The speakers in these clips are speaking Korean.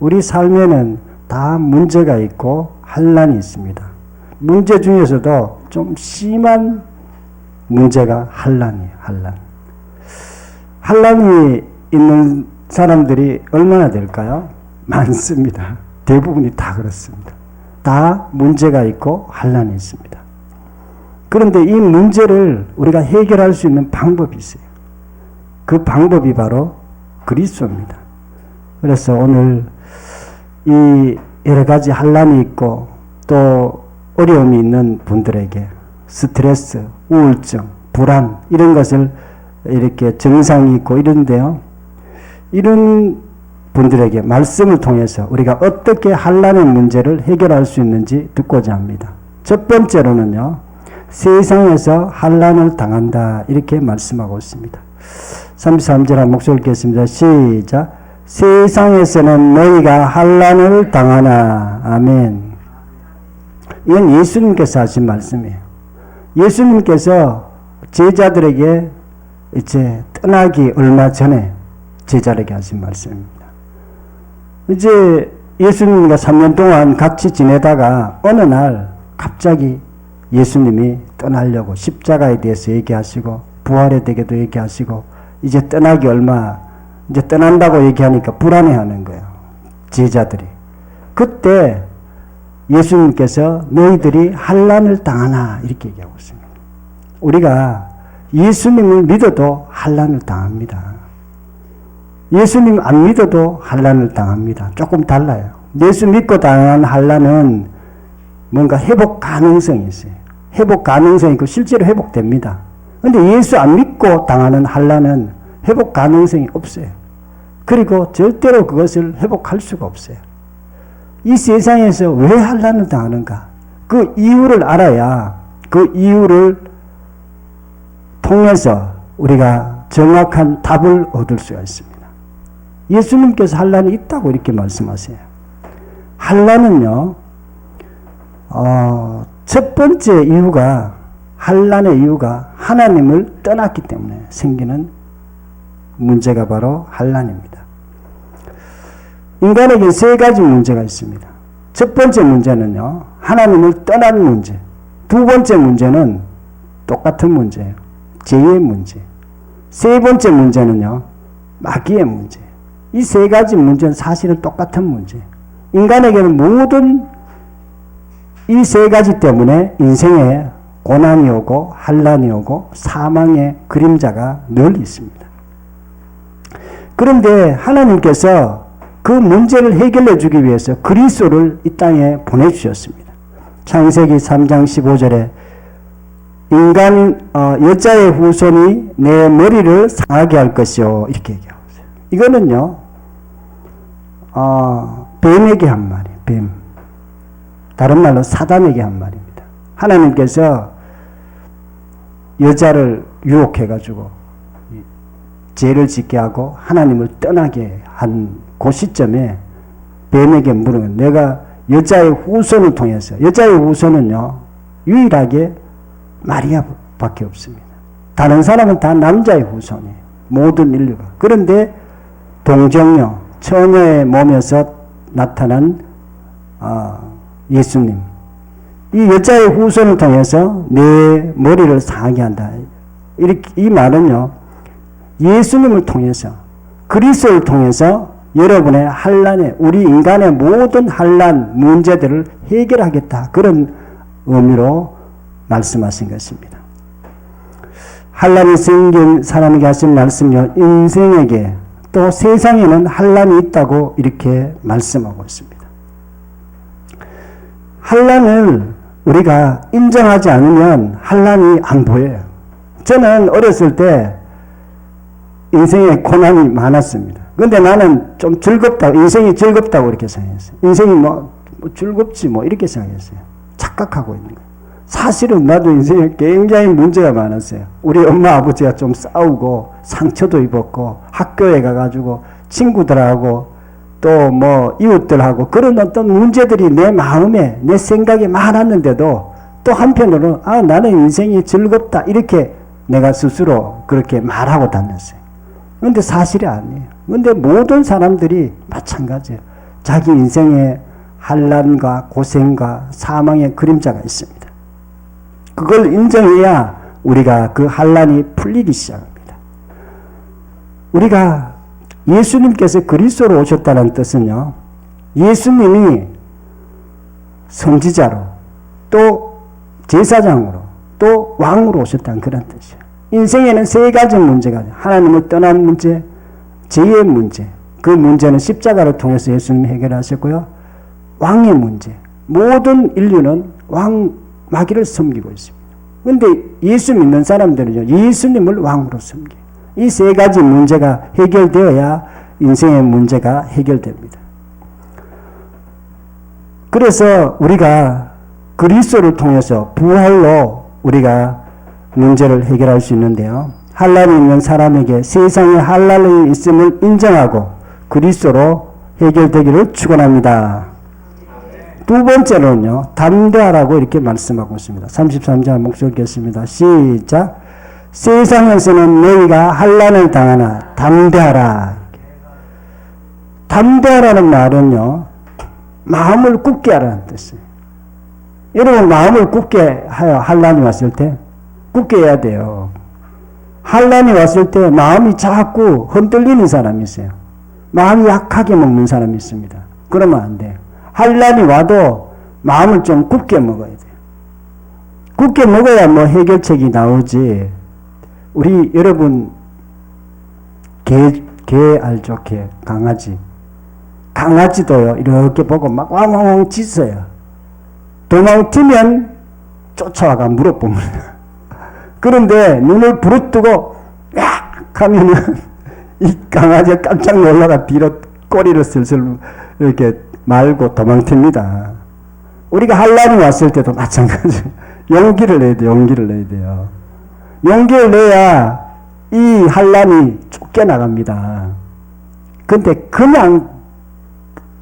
우리 삶에는 다 문제가 있고 환난이 있습니다. 문제 중에서도 좀 심한 문제가 환난이에요. 환난. 환난이 있는 사람들이 얼마나 될까요? 많습니다. 대부분이 다 그렇습니다. 다 문제가 있고 환난이 있습니다. 그런데 이 문제를 우리가 해결할 수 있는 방법이 있어요. 그 방법이 바로 그리스도입니다. 그래서 오늘 이 여러 가지 환난이 있고 또 어려움이 있는 분들에게 스트레스, 우울증, 불안 이런 것을 이렇게 증상이 있고 이런데요. 이런 분들에게 말씀을 통해서 우리가 어떻게 환난의 문제를 해결할 수 있는지 듣고자 합니다. 첫 번째로는요. 세상에서 환난을 당한다 이렇게 말씀하고 있습니다. 33절 한 목소리 읽겠습니다. 시작. 세상에서는 너희가 환난을 당하나. 아멘. 이건 예수님께서 하신 말씀이에요. 예수님께서 제자들에게 이제 떠나기 얼마 전에 제자들에게 하신 말씀입니다. 이제 예수님과 3년 동안 같이 지내다가 어느 날 갑자기 예수님이 떠나려고 십자가에 대해서 얘기하시고 부활에 대해서도 얘기하시고 이제 떠나기 얼마 이제 떠난다고 얘기하니까 불안해하는 거예요. 제자들이. 그때 예수님께서 너희들이 환난을 당하나 이렇게 얘기하고 있습니다. 우리가 예수님을 믿어도 환난을 당합니다. 예수님 안 믿어도 환난을 당합니다. 조금 달라요. 예수 믿고 당한 환난은 뭔가 회복 가능성이 있어요. 회복 가능성이 있고 실제로 회복됩니다. 그런데 예수 안 믿고 당하는 환난은 회복 가능성이 없어요. 그리고 절대로 그것을 회복할 수가 없어요. 이 세상에서 왜 환난을 당하는가? 그 이유를 알아야 그 이유를 통해서 우리가 정확한 답을 얻을 수가 있습니다. 예수님께서 환난이 있다고 이렇게 말씀하세요. 환난은요, 첫 번째 이유가, 환난의 이유가 하나님을 떠났기 때문에 생기는 문제가 바로 환난입니다. 인간에게 세 가지 문제가 있습니다. 첫 번째 문제는요, 하나님을 떠난 문제. 두 번째 문제는 똑같은 문제예요. 죄의 문제. 세 번째 문제는요, 마귀의 문제. 이 세 가지 문제는 사실은 똑같은 문제예요. 인간에게는 모든 이 세 가지 때문에 인생에 고난이 오고 환난이 오고 사망의 그림자가 늘 있습니다. 그런데 하나님께서 그 문제를 해결해 주기 위해서 그리스도를 이 땅에 보내주셨습니다. 창세기 3장 15절에 여자의 후손이 내 머리를 상하게 할 것이요 이렇게 얘기하고 있어요. 이거는요 뱀에게 한 말이에요. 뱀. 다른 말로 사단에게 한 말입니다. 하나님께서 여자를 유혹해가지고 죄를 짓게 하고 하나님을 떠나게 한 그 시점에 뱀에게 물으면 내가 여자의 후손을 통해서, 여자의 후손은요 유일하게 마리아밖에 없습니다. 다른 사람은 다 남자의 후손이에요. 모든 인류가. 그런데 동정녀, 처녀의 몸에서 나타난 예수님, 이 여자의 후손을 통해서 내 머리를 상하게 한다. 이렇게 이 말은요 예수님을 통해서, 그리스도를 통해서 여러분의 환난에, 우리 인간의 모든 환난 문제들을 해결하겠다. 그런 의미로 말씀하신 것입니다. 환난이 생긴 사람에게 하신 말씀요, 인생에게 또 세상에는 환난이 있다고 이렇게 말씀하고 있습니다. 환난을 우리가 인정하지 않으면 환난이 안 보여요. 저는 어렸을 때 인생에 고난이 많았습니다. 근데 나는 좀 즐겁다고, 인생이 즐겁다고 이렇게 생각했어요. 인생이 뭐 즐겁지 뭐 이렇게 생각했어요. 착각하고 있는 거예요. 사실은 나도 인생에 굉장히 문제가 많았어요. 우리 엄마 아버지가 좀 싸우고 상처도 입었고 학교에 가가지고 친구들하고 또 뭐 이웃들하고 그런 어떤 문제들이 내 마음에, 내 생각에 많았는데도 또 한편으로는 나는 인생이 즐겁다 이렇게 내가 스스로 그렇게 말하고 다녔어요. 그런데 사실이 아니에요. 그런데 모든 사람들이 마찬가지예요. 자기 인생에 환난과 고생과 사망의 그림자가 있습니다. 그걸 인정해야 우리가 그 환난이 풀리기 시작합니다. 우리가 예수님께서 그리스도로 오셨다는 뜻은요, 예수님이 선지자로 또 제사장으로 또 왕으로 오셨다는 그런 뜻이에요. 인생에는 세 가지 문제가 있어요. 하나님을 떠난 문제, 죄의 문제, 그 문제는 십자가를 통해서 예수님이 해결하셨고요. 왕의 문제, 모든 인류는 왕 마귀를 섬기고 있습니다. 그런데 예수 믿는 사람들은요, 예수님을 왕으로 섬겨요. 이 세 가지 문제가 해결되어야 인생의 문제가 해결됩니다. 그래서 우리가 그리스도를 통해서 부활로 우리가 문제를 해결할 수 있는데요. 환난이 있는 사람에게 세상에 환난이 있음을 인정하고 그리스도로 해결되기를 축원합니다. 두 번째로는요, 담대하라고 이렇게 말씀하고 있습니다. 33절 목소리 읽겠습니다. 시작. 세상에서는 너희가 환난을 당하나 담대하라. 담대하라는 말은요, 마음을 굳게 하라는 뜻이에요. 여러분, 마음을 굳게 하여 환난이 왔을 때 굳게 해야 돼요. 환난이 왔을 때 마음이 자꾸 흔들리는 사람이 있어요. 마음이 약하게 먹는 사람이 있습니다. 그러면 안 돼요. 환난이 와도 마음을 좀 굳게 먹어야 돼요. 굳게 먹어야 뭐 해결책이 나오지. 우리 여러분 개 알죠? 개, 강아지. 강아지도요, 이렇게 보고 막 왕왕왕 짖어요. 도망치면 쫓아와가 물어봅니다. 그런데 눈을 부릅뜨고 야 하면은 이 강아지가 깜짝 놀라가 뒤로 꼬리를 슬슬 이렇게 말고 도망칩니다. 우리가 환난이 왔을 때도 마찬가지. 용기를 내야 돼요. 용기를 내야 돼요. 용기를 내야 이 환난이 쫓겨나갑니다. 근데 그냥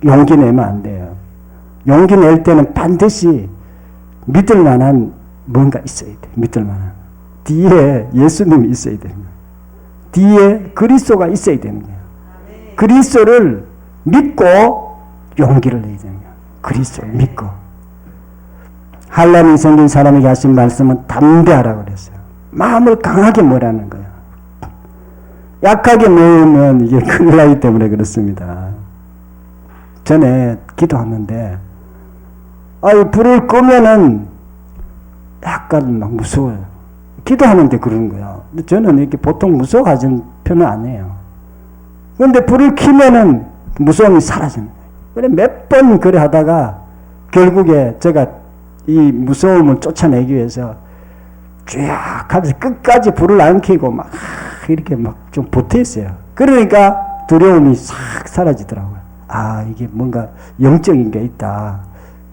용기 내면 안 돼요. 용기 낼 때는 반드시 믿을 만한 뭔가 있어야 돼. 믿을 만한. 뒤에 예수님이 있어야 되는 거예요. 뒤에 그리스도가 있어야 되는 거예요. 그리스도를 믿고 용기를 내야 되는 거예요. 그리스도를 믿고. 환난이 생긴 사람에게 하신 말씀은 담대하라고 그랬어요. 마음을 강하게 먹으라는 거예요. 약하게 먹으면 이게 큰일 나기 때문에 그렇습니다. 전에 기도하는데 불을 끄면은 약간 막 무서워요. 기도하는데 그러는 거예요. 저는 이렇게 보통 무서워하는 편은 아니에요. 그런데 불을 켜면은 무서움이 사라지는 거예요. 그래 몇 번 그래 하다가 결국에 제가 이 무서움을 쫓아내기 위해서 쭉 하면서 끝까지 불을 안 켜고 막 이렇게 막 좀 버텼어요. 그러니까 두려움이 싹 사라지더라고요. 이게 뭔가 영적인 게 있다.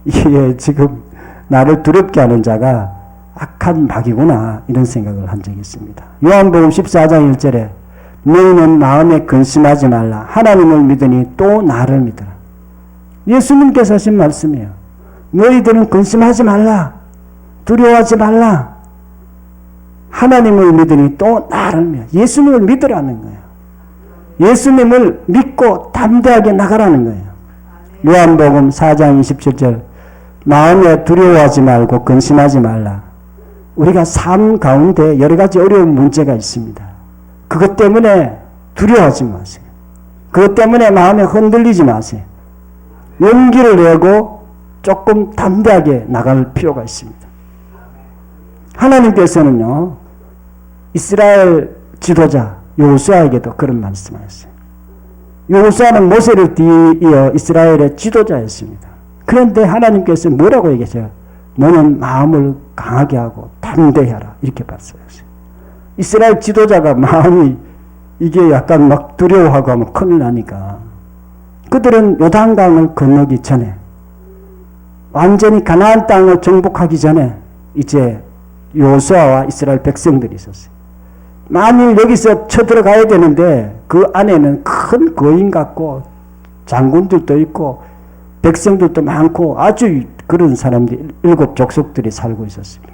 이게 지금 나를 두렵게 하는 자가 악한 마귀구나, 이런 생각을 한 적이 있습니다. 요한복음 14장 1절에 너희는 마음에 근심하지 말라. 하나님을 믿으니 또 나를 믿으라. 예수님께서 하신 말씀이에요. 너희들은 근심하지 말라. 두려워하지 말라. 하나님을 믿으니 또 나를 믿어. 예수님을 믿으라는 거예요. 예수님을 믿고 담대하게 나가라는 거예요. 요한복음 4장 27절 마음에 두려워하지 말고 근심하지 말라. 우리가 삶 가운데 여러 가지 어려운 문제가 있습니다. 그것 때문에 두려워하지 마세요. 그것 때문에 마음에 흔들리지 마세요. 용기를 내고 조금 담대하게 나갈 필요가 있습니다. 하나님께서는요, 이스라엘 지도자 여호수아에게도 그런 말씀하셨어요. 여호수아는 모세를 뒤이어 이스라엘의 지도자였습니다. 그런데 하나님께서 뭐라고 얘기하세요? 너는 마음을 강하게 하고 담대하라, 이렇게 말씀하셨어요. 이스라엘 지도자가 마음이 이게 약간 막 두려워하고 하면 큰일 나니까 그들은 요단강을 건너기 전에, 완전히 가나안 땅을 정복하기 전에 이제 여호수아와 이스라엘 백성들이 있었어요. 만일 여기서 쳐들어가야 되는데 그 안에는 큰 거인 같고 장군들도 있고 백성들도 많고 아주 그런 사람들, 7 족속들이 살고 있었습니다.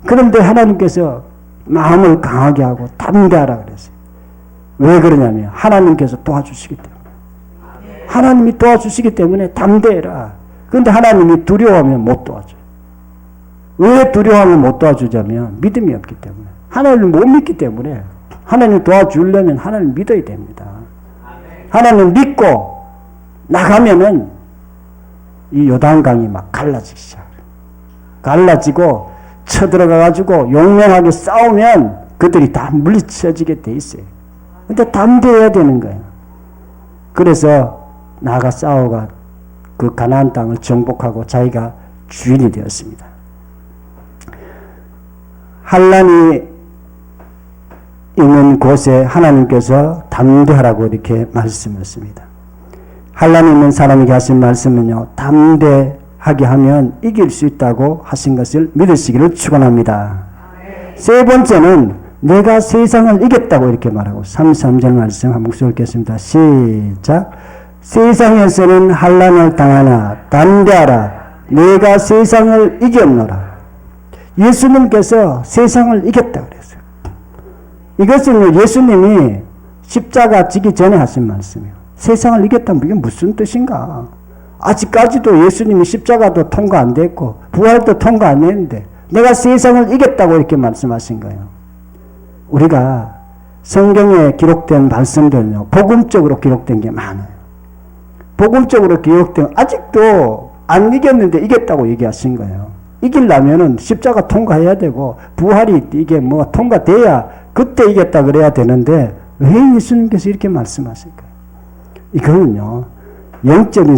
그런데 하나님께서 마음을 강하게 하고 담대하라 그랬어요. 왜 그러냐면 하나님께서 도와주시기 때문에. 하나님이 도와주시기 때문에 담대해라. 그런데 하나님이 두려워하면 못 도와줘요. 왜 두려워하면 못 도와주자면 믿음이 없기 때문에. 하나님을 못 믿기 때문에. 하나님 도와주려면 하나님을 믿어야 됩니다. 하나님을 믿고 나가면은 이 요단강이 막 갈라지기 시작해요. 갈라지고 쳐들어가가지고 용맹하게 싸우면 그들이 다 물리쳐지게 돼 있어요. 근데 담대해야 되는 거예요. 그래서 나가 싸워가 그 가나안 땅을 정복하고 자기가 주인이 되었습니다. 환난이 있는 곳에 하나님께서 담대하라고 이렇게 말씀하셨습니다. 환난이 있는 사람에게 하신 말씀은요, 담대하게 하면 이길 수 있다고 하신 것을 믿으시기를 축원합니다. 세 번째는 내가 세상을 이겼다고 이렇게 말하고 33절 말씀 한 목소리 읽겠습니다. 시작. 세상에서는 환난을 당하나 담대하라. 내가 세상을 이겼노라. 예수님께서 세상을 이겼다 그랬어요. 이것은 예수님이 십자가 지기 전에 하신 말씀이에요. 세상을 이겼다면 이게 무슨 뜻인가? 아직까지도 예수님이 십자가도 통과 안 됐고 부활도 통과 안 했는데 내가 세상을 이겼다고 이렇게 말씀하신 거예요. 우리가 성경에 기록된 말씀들은요, 복음적으로 기록된 게 많아요. 복음적으로 기록된, 아직도 안 이겼는데 이겼다고 얘기하신 거예요. 이기려면은 십자가 통과해야 되고, 부활이 이게 뭐 통과돼야 그때 이겼다 그래야 되는데, 왜 예수님께서 이렇게 말씀하실까요? 이거는요, 영적인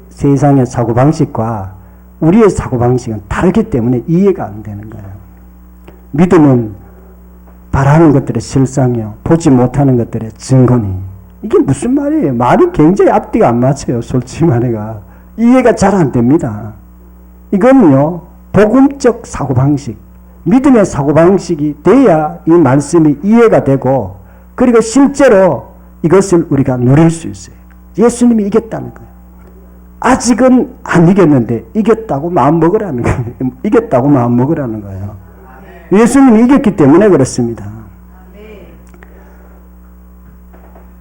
세상의 사고방식과 우리의 사고방식은 다르기 때문에 이해가 안 되는 거예요. 믿음은 바라는 것들의 실상이요, 보지 못하는 것들의 증거니. 이게 무슨 말이에요? 말이 굉장히 앞뒤가 안 맞아요. 솔직히 말해가 이해가 잘 안 됩니다. 이거는요, 복음적 사고방식, 믿음의 사고방식이 돼야 이 말씀이 이해가 되고, 그리고 실제로 이것을 우리가 누릴 수 있어요. 예수님이 이겼다는 거예요. 아직은 안 이겼는데 이겼다고 마음먹으라는 거예요. 이겼다고 마음먹으라는 거예요. 예수님이 이겼기 때문에 그렇습니다.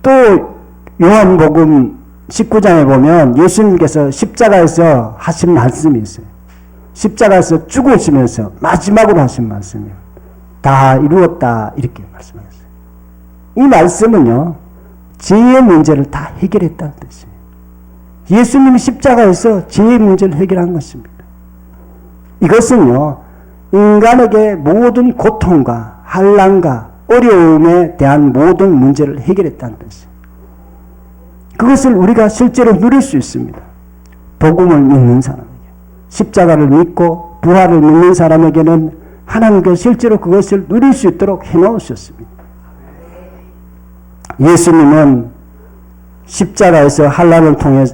또 요한복음 19장에 보면 예수님께서 십자가에서 하신 말씀이 있어요. 십자가에서 죽으시면서 마지막으로 하신 말씀이에요. 다 이루었다 이렇게 말씀하셨어요. 이 말씀은요, 죄의 문제를 다 해결했다는 뜻이에요. 예수님이 십자가에서 죄의 문제를 해결한 것입니다. 이것은요, 인간에게 모든 고통과 환난과 어려움에 대한 모든 문제를 해결했다는 뜻이에요. 그것을 우리가 실제로 누릴 수 있습니다. 복음을 믿는 사람에게, 십자가를 믿고 부활을 믿는 사람에게는 하나님께서 실제로 그것을 누릴 수 있도록 해놓으셨습니다. 예수님은 십자가에서 환난을 통해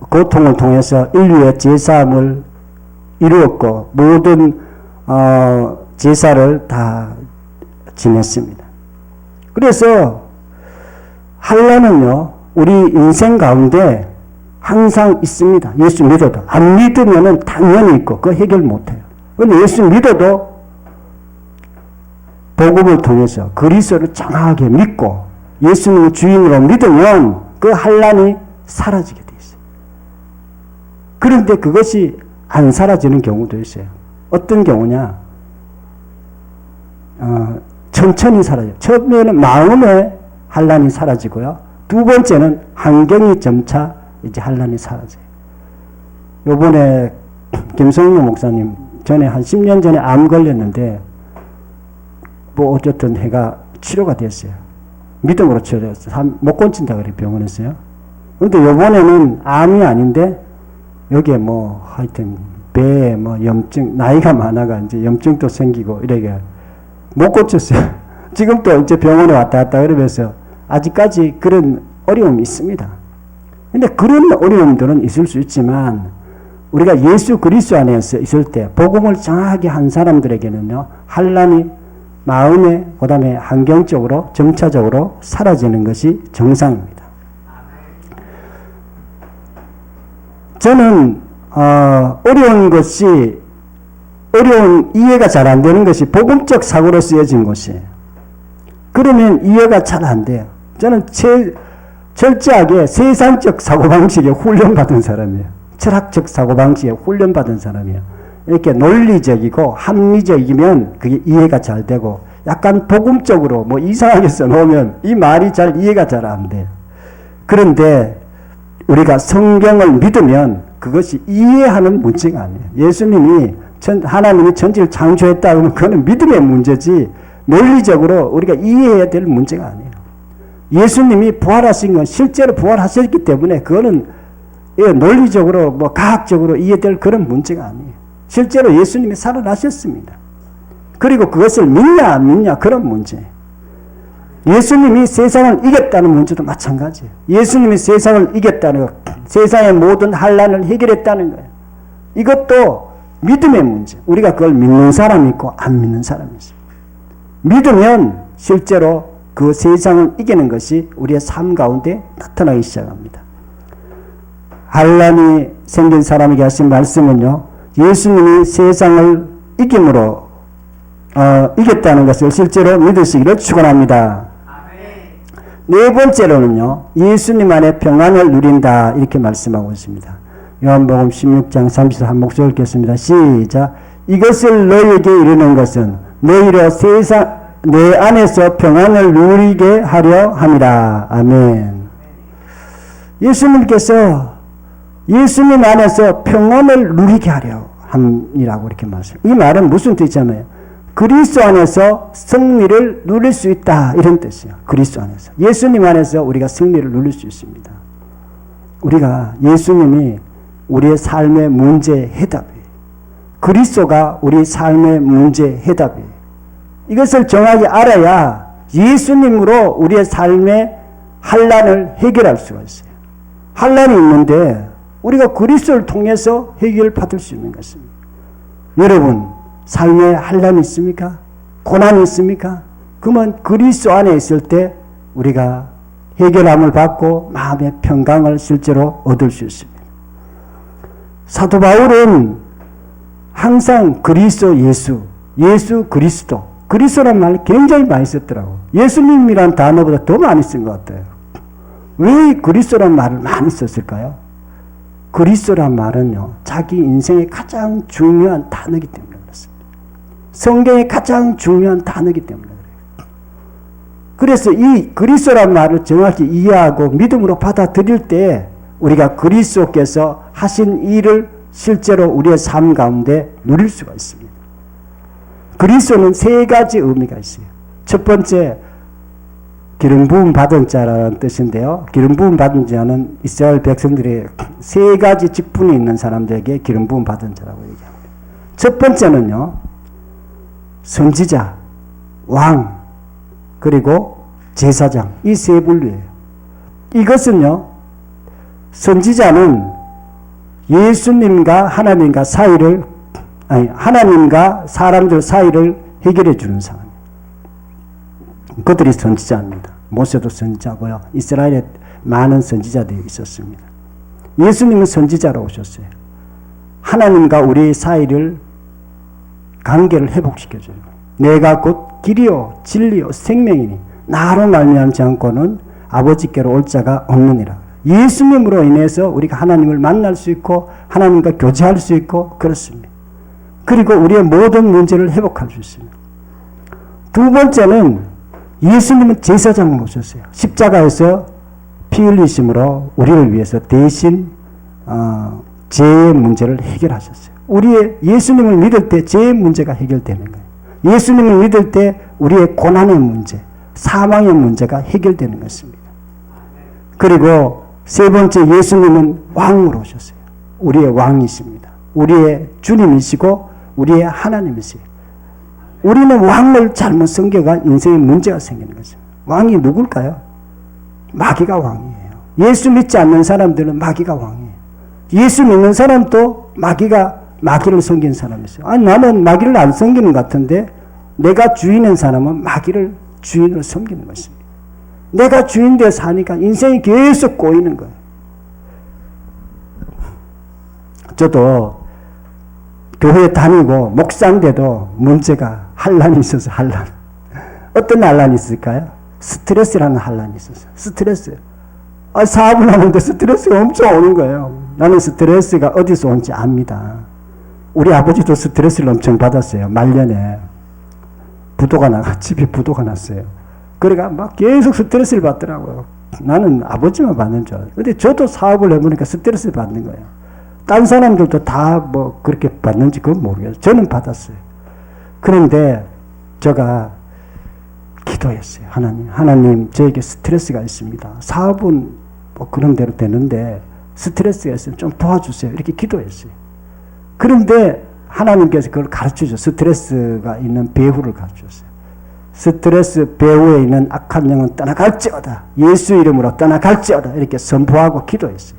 고통을 통해서 인류의 제사함을 이루었고 모든 제사를 다 지냈습니다. 그래서 환난은요, 우리 인생 가운데 항상 있습니다. 예수 믿어도. 안 믿으면은 당연히 있고 그거 해결 못해요. 그런데 예수 믿어도 복음을 통해서 그리스도를 정확하게 믿고 예수님을 주인으로 믿으면 그 환난이 사라지게 돼 있어요. 그런데 그것이 안 사라지는 경우도 있어요. 어떤 경우냐? 천천히 사라져요. 처음에는 마음의 환난이 사라지고요. 두 번째는 환경이 점차 이제 환난이 사라져요. 요번에 김성룡 목사님 전에 한 10년 전에 암 걸렸는데 뭐 어쨌든 해가 치료가 됐어요. 믿음으로 치료됐어요. 못 고친다 그래 병원에서요. 근데 요번에는 암이 아닌데 여기에 뭐 하여튼 배에 뭐 염증, 나이가 많아가 이제 염증도 생기고 이래게 못 고쳤어요. 지금도 이제 병원에 왔다 갔다 그러면서 아직까지 그런 어려움이 있습니다. 근데 그런 어려움들은 있을 수 있지만 우리가 예수 그리스도 안에서 있을 때 복음을 정확하게 한 사람들에게는요, 환난이 마음에 그다음에 환경적으로 점차적으로 사라지는 것이 정상입니다. 저는 어려운 이해가 잘 안 되는 것이 복음적 사고로 쓰여진 것이에요. 그러면 이해가 잘 안 돼요. 저는 철저하게 세상적 사고방식에 훈련받은 사람이에요. 철학적 사고방식에 훈련받은 사람이에요. 이렇게 논리적이고 합리적이면 그게 이해가 잘 되고 약간 복음적으로 뭐 이상하게 써놓으면 이 말이 잘 이해가 잘 안 돼요. 그런데 우리가 성경을 믿으면 그것이 이해하는 문제가 아니에요. 예수님이 하나님이 천지를 창조했다 그러면 그거는 믿음의 문제지 논리적으로 우리가 이해해야 될 문제가 아니에요. 예수님이 부활하신 건 실제로 부활하셨기 때문에 그거는 논리적으로 뭐 과학적으로 이해될 그런 문제가 아니에요. 실제로 예수님이 살아나셨습니다. 그리고 그것을 믿냐 안 믿냐 그런 문제. 예수님이 세상을 이겼다는 문제도 마찬가지예요. 예수님이 세상을 이겼다는 것, 세상의 모든 환난을 해결했다는 거예요. 이것도 믿음의 문제. 우리가 그걸 믿는 사람이 있고 안 믿는 사람이 있어요. 믿으면 실제로 그 세상을 이기는 것이 우리의 삶 가운데 나타나기 시작합니다. 환난이 생긴 사람에게 하신 말씀은요. 예수님이 세상을 이김으로 이겼다는 것을 실제로 믿으시기를 축원합니다. 네 번째로는요. 예수님 안에 평안을 누린다 이렇게 말씀하고 있습니다. 요한복음 16장 30절 한 목소리 읽겠습니다. 시작. 이것을 너희에게 이르는 것은 너희로 세상 내 안에서 평안을 누리게 하려 함이라. 아멘. 예수님께서 예수님 안에서 평안을 누리게 하려 함이라고 이렇게 말씀합니다. 이 말은 무슨 뜻이냐면 그리스도 안에서 승리를 누릴 수 있다 이런 뜻이에요. 그리스도 안에서. 예수님 안에서 우리가 승리를 누릴 수 있습니다. 우리가 예수님이 우리의 삶의 문제 해답이에요. 그리스도가 우리 삶의 문제 해답이에요. 이것을 정확히 알아야 예수님으로 우리의 삶의 환난을 해결할 수가 있어요. 환난이 있는데 우리가 그리스도를 통해서 해결받을 수 있는 것입니다. 여러분 삶에 환난이 있습니까? 고난이 있습니까? 그러면 그리스도 안에 있을 때 우리가 해결함을 받고 마음의 평강을 실제로 얻을 수 있습니다. 사도 바울은 항상 그리스도 예수 그리스도 그리스도란 말 굉장히 많이 썼더라고. 예수님이란 단어보다 더 많이 쓴 것 같아요. 왜 그리스도란 말을 많이 썼을까요? 그리스도란 말은요. 자기 인생의 가장 중요한 단어이기 때문에 그렇습니다. 성경의 가장 중요한 단어이기 때문에 그래요. 그래서 이 그리스도란 말을 정확히 이해하고 믿음으로 받아들일 때 우리가 그리스도께서 하신 일을 실제로 우리의 삶 가운데 누릴 수가 있습니다. 그리스도는 세 가지 의미가 있어요. 첫 번째, 기름 부음 받은 자라는 뜻인데요. 기름 부음 받은 자는 이스라엘 백성들이 세 가지 직분이 있는 사람들에게 기름 부음 받은 자라고 얘기합니다. 첫 번째는요. 선지자, 왕, 그리고 제사장 이 세 분류예요. 이것은요. 선지자는 예수님과 하나님과 사이를 하나님과 사람들 사이를 해결해 주는 사람이에요. 그들이 선지자입니다. 모세도 선지자고요. 이스라엘에 많은 선지자들이 있었습니다. 예수님은 선지자로 오셨어요. 하나님과 우리 사이를 관계를 회복시켜줘요. 내가 곧 길이요 진리요 생명이니 나로 말미암지 않고는 아버지께로 올 자가 없느니라. 예수님으로 인해서 우리가 하나님을 만날 수 있고 하나님과 교제할 수 있고 그렇습니다. 그리고 우리의 모든 문제를 회복할 수 있습니다. 두 번째는 예수님은 제사장으로 오셨어요. 십자가에서 피 흘리심으로 우리를 위해서 대신 죄의 문제를 해결하셨어요. 우리의 예수님을 믿을 때 죄의 문제가 해결되는 거예요. 예수님을 믿을 때 우리의 고난의 문제, 사망의 문제가 해결되는 것입니다. 그리고 세 번째 예수님은 왕으로 오셨어요. 우리의 왕이십니다. 우리의 주님이시고 우리의 하나님이세요. 우리는 왕을 잘못 섬겨가 인생에 문제가 생기는 거죠. 왕이 누굴까요? 마귀가 왕이에요. 예수 믿지 않는 사람들은 마귀가 왕이에요. 예수 믿는 사람도 마귀를 섬기는 사람이 있어요. 아니 나는 마귀를 안 섬기는 것 같은데 내가 주인인 사람은 마귀를 주인으로 섬기는 것입니다. 내가 주인 되어 사니까 인생이 계속 꼬이는 거예요. 저도 교회 다니고 목사인데도 문제가 환란이 있어서 환란. 어떤 환란이 있을까요? 스트레스라는 환란이 있었어요. 스트레스. 사업을 하는데 스트레스가 엄청 오는 거예요. 나는 스트레스가 어디서 온지 압니다. 우리 아버지도 스트레스를 엄청 받았어요. 말년에 집에 부도가 났어요. 그러니까 막 계속 스트레스를 받더라고요. 나는 아버지만 받는 줄 알아요. 근데 저도 사업을 해보니까 스트레스를 받는 거예요. 딴 사람들도 다 뭐 그렇게 받는지 그건 모르겠어요. 저는 받았어요. 그런데 제가 기도했어요. 하나님 저에게 스트레스가 있습니다. 사업은 뭐 그런 대로 되는데 스트레스가 있으면 좀 도와주세요. 이렇게 기도했어요. 그런데 하나님께서 그걸 가르쳐줬어요. 스트레스가 있는 배후를 가르쳐줬어요. 스트레스 배후에 있는 악한 영은 떠나갈지어다. 예수 이름으로 떠나갈지어다. 이렇게 선포하고 기도했어요.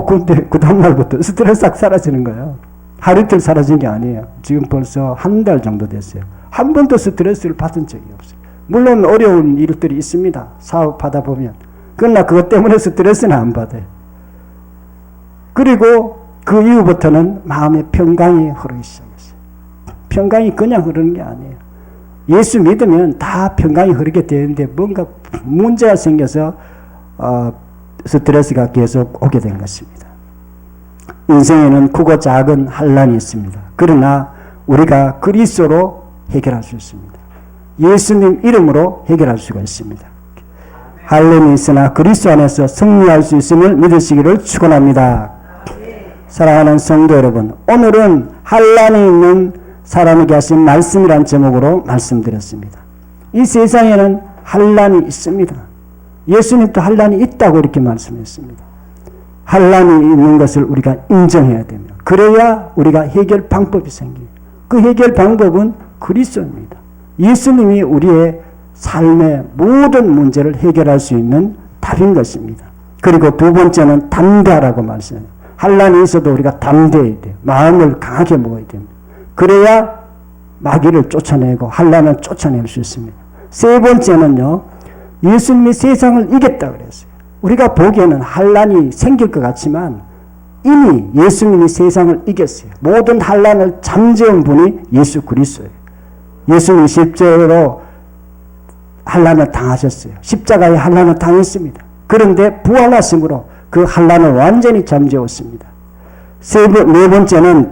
근데 그 다음날부터 스트레스 싹 사라지는 거예요. 하루 이틀 사라진 게 아니에요. 지금 벌써 한 달 정도 됐어요. 한 번도 스트레스를 받은 적이 없어요. 물론 어려운 일들이 있습니다. 사업하다 보면. 그러나 그것 때문에 스트레스는 안 받아요. 그리고 그 이후부터는 마음에 평강이 흐르기 시작했어요. 평강이 그냥 흐르는 게 아니에요. 예수 믿으면 다 평강이 흐르게 되는데 뭔가 문제가 생겨서 스트레스가 계속 오게 된 것입니다. 인생에는 크고 작은 환난이 있습니다. 그러나 우리가 그리스도로 해결할 수 있습니다. 예수님 이름으로 해결할 수가 있습니다. 환난이 있으나 그리스도 안에서 승리할 수 있음을 믿으시기를 축원합니다. 사랑하는 성도 여러분, 오늘은 환난이 있는 사람에게 하신 말씀이란 제목으로 말씀드렸습니다. 이 세상에는 환난이 있습니다. 예수님도 환난이 있다고 이렇게 말씀했습니다. 환난이 있는 것을 우리가 인정해야 됩니다. 그래야 우리가 해결 방법이 생겨요. 그 해결 방법은 그리스도입니다. 예수님이 우리의 삶의 모든 문제를 해결할 수 있는 답인 것입니다. 그리고 두 번째는 담대하라고 말씀해요. 환난이 있어도 우리가 담대해야 돼요. 마음을 강하게 먹어야 됩니다. 그래야 마귀를 쫓아내고 환난을 쫓아낼 수 있습니다. 세 번째는요, 예수님이 세상을 이겼다 그랬어요. 우리가 보기에는 환난이 생길 것 같지만 이미 예수님이 세상을 이겼어요. 모든 환난을 잠재운 분이 예수 그리스도예요. 예수님이 십자가로 환난을 당하셨어요. 십자가에 환난을 당했습니다. 그런데 부활하심으로 그 환난을 완전히 잠재웠습니다. 네 번째는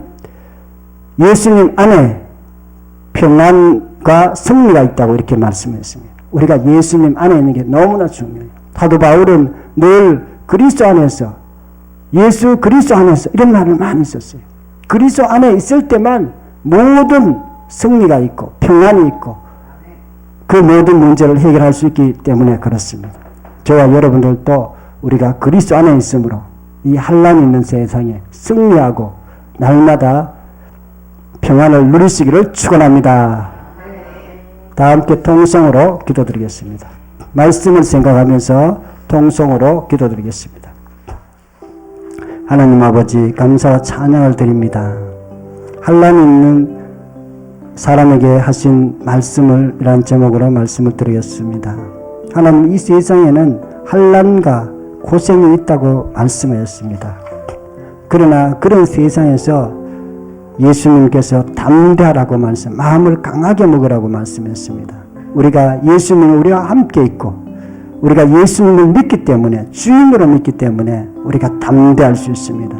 예수님 안에 평안과 승리가 있다고 이렇게 말씀했습니다. 우리가 예수님 안에 있는 게 너무나 중요해요. 사도 바울은 늘 그리스도 안에서, 예수 그리스도 안에서 이런 말을 많이 썼어요. 그리스도 안에 있을 때만 모든 승리가 있고 평안이 있고 그 모든 문제를 해결할 수 있기 때문에 그렇습니다. 저와 여러분들도 우리가 그리스도 안에 있으므로 이 환난이 있는 세상에 승리하고 날마다 평안을 누리시기를 축원합니다. 다 함께 통성으로 기도드리겠습니다. 말씀을 생각하면서 통성으로 기도드리겠습니다. 하나님 아버지, 감사와 찬양을 드립니다. 환난이 있는 사람에게 하신 말씀을 이란 제목으로 말씀을 드리겠습니다. 하나님, 이 세상에는 환난과 고생이 있다고 말씀하셨습니다. 그러나 그런 세상에서 예수님께서 담대하라고 마음을 강하게 먹으라고 말씀했습니다. 우리가 예수님은 우리와 함께 있고 우리가 예수님을 믿기 때문에, 주인으로 믿기 때문에 우리가 담대할 수 있습니다.